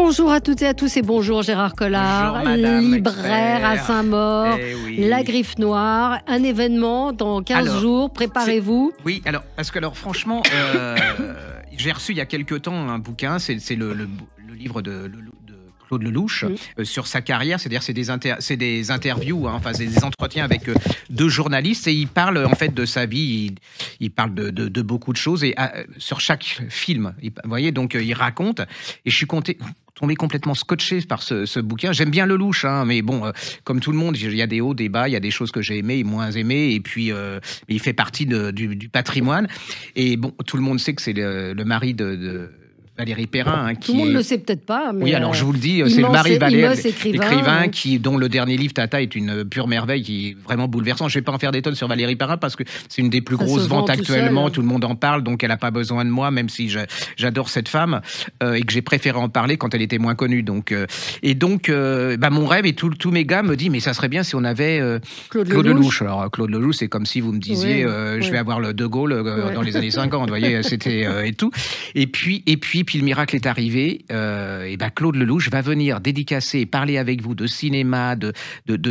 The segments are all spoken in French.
Bonjour à toutes et à tous et bonjour Gérard Collard, Bonjour, Madame libraire à Expert. Saint-Maur, Oui. La Griffe Noire, un événement dans 15 jours, préparez-vous. Oui, parce que franchement, j'ai reçu il y a quelque temps un bouquin, c'est le livre de Claude Lelouch sur sa carrière, c'est-à-dire c'est des interviews, enfin c'est des entretiens avec deux journalistes et il parle en fait de sa vie, il parle de beaucoup de choses et sur chaque film, vous voyez, donc il raconte et je suis tombé complètement scotché par ce bouquin. J'aime bien Lelouch, hein, mais bon, comme tout le monde, il y a des hauts, des bas, il y a des choses que j'ai aimées et moins aimées, et puis il fait partie du patrimoine. Et bon, tout le monde sait que c'est le mari de Valérie Perrin. Tout le monde ne le sait peut-être pas. Mais oui, alors je vous le dis, c'est le mari de Valérie, écrivain dont le dernier livre, Tata, est une pure merveille, qui est vraiment bouleversant. Je ne vais pas en faire des tonnes sur Valérie Perrin parce que c'est une des plus grosses ventes actuellement. Tout le monde en parle, donc elle n'a pas besoin de moi, même si j'adore cette femme et que j'ai préféré en parler quand elle était moins connue. Donc, mon rêve et tous mes gars me disent, mais ça serait bien si on avait Claude Lelouch. Alors Claude Lelouch, c'est comme si vous me disiez, je vais avoir le De Gaulle dans les années 50. Vous voyez, c'était et tout. Et puis, le miracle est arrivé. Claude Lelouch va venir dédicacer et parler avec vous de cinéma, de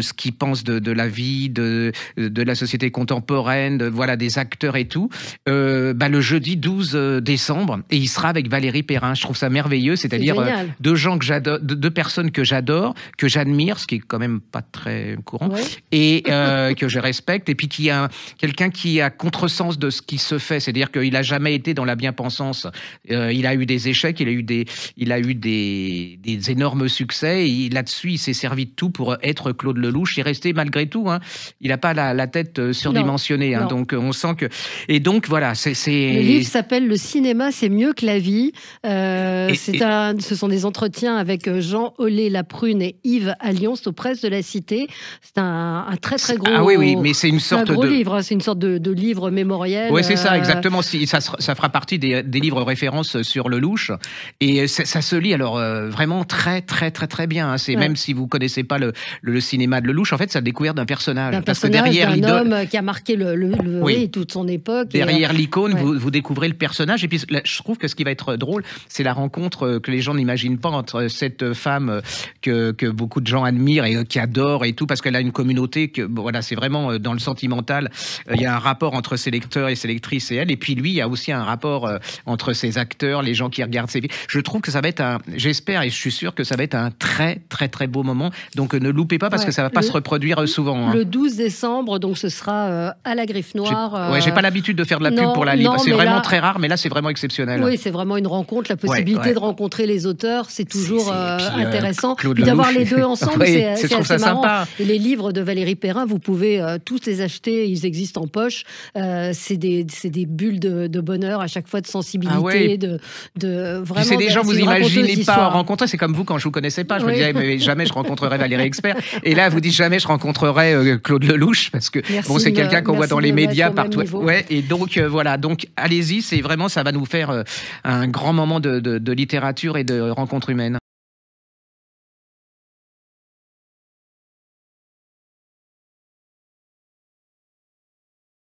ce qu'il pense de la vie, de la société contemporaine, voilà, des acteurs et tout. Le jeudi 12 décembre, et il sera avec Valérie Perrin. Je trouve ça merveilleux, c'est-à-dire deux personnes que j'adore, que j'admire, ce qui est quand même pas très courant, et que je respecte, et puis qui a quelqu'un qui a contresens de ce qui se fait, c'est-à-dire qu'il a jamais été dans la bien-pensance. Il a eu des échecs, il a eu des énormes succès, et là-dessus, il s'est servi de tout pour être Claude Lelouch. Il est resté malgré tout, hein. Il n'a pas la tête surdimensionnée, hein. Donc on sent que... Et donc voilà, c'est... Le livre s'appelle « Le cinéma, c'est mieux que la vie ». Ce sont des entretiens avec Jean Ollet-Laprune et Yves Allions aux Presses de la Cité. C'est un très très gros... Ah oui, mais c'est une sorte de livre, c'est une sorte de livre mémoriel. Oui, c'est ça, exactement. Ça fera partie des livres références sur Lelouch. Et ça se lit alors vraiment très très très très bien, hein. C'est même si vous connaissez pas le cinéma de Lelouch, en fait, c'est la découverte d'un personnage. D'un homme qui a marqué toute son époque. Derrière l'icône, vous découvrez le personnage. Et puis, je trouve que ce qui va être drôle, c'est la rencontre que les gens n'imaginent pas entre cette femme que beaucoup de gens admirent et qui adorent et tout, parce qu'elle a une communauté c'est vraiment dans le sentimental. Il y a un rapport entre ses lecteurs et ses lectrices et elle. Et puis lui, il y a aussi un rapport entre ses acteurs, les gens qui regardent ses films. Je trouve que ça va être j'espère et je suis sûr que ça va être un très très très beau moment. Donc ne loupez pas parce que ça va pas se reproduire souvent. Le 12 décembre, donc ce sera à La Griffe Noire. J'ai pas l'habitude de faire de la pub pour la livre. C'est vraiment très rare, mais là c'est vraiment exceptionnel. Oui, c'est vraiment une rencontre, la possibilité de rencontrer les auteurs, c'est toujours intéressant. Puis d'avoir les deux ensemble, c'est assez marrant. Sympa. Et les livres de Valérie Perrin, vous pouvez tous les acheter, ils existent en poche. C'est des bulles de bonheur à chaque fois, de sensibilité, de vraiment. C'est des gens que vous imaginez pas rencontrer. C'est comme vous quand je vous connaissais pas. Je me disais mais jamais je rencontrerai Valérie Expert. Et là vous dites jamais je rencontrerai Claude Lelouch parce que c'est quelqu'un qu'on voit dans les médias partout. Et donc voilà. Donc allez-y, c'est vraiment ça va nous faire un grand moment de littérature et de rencontres humaines.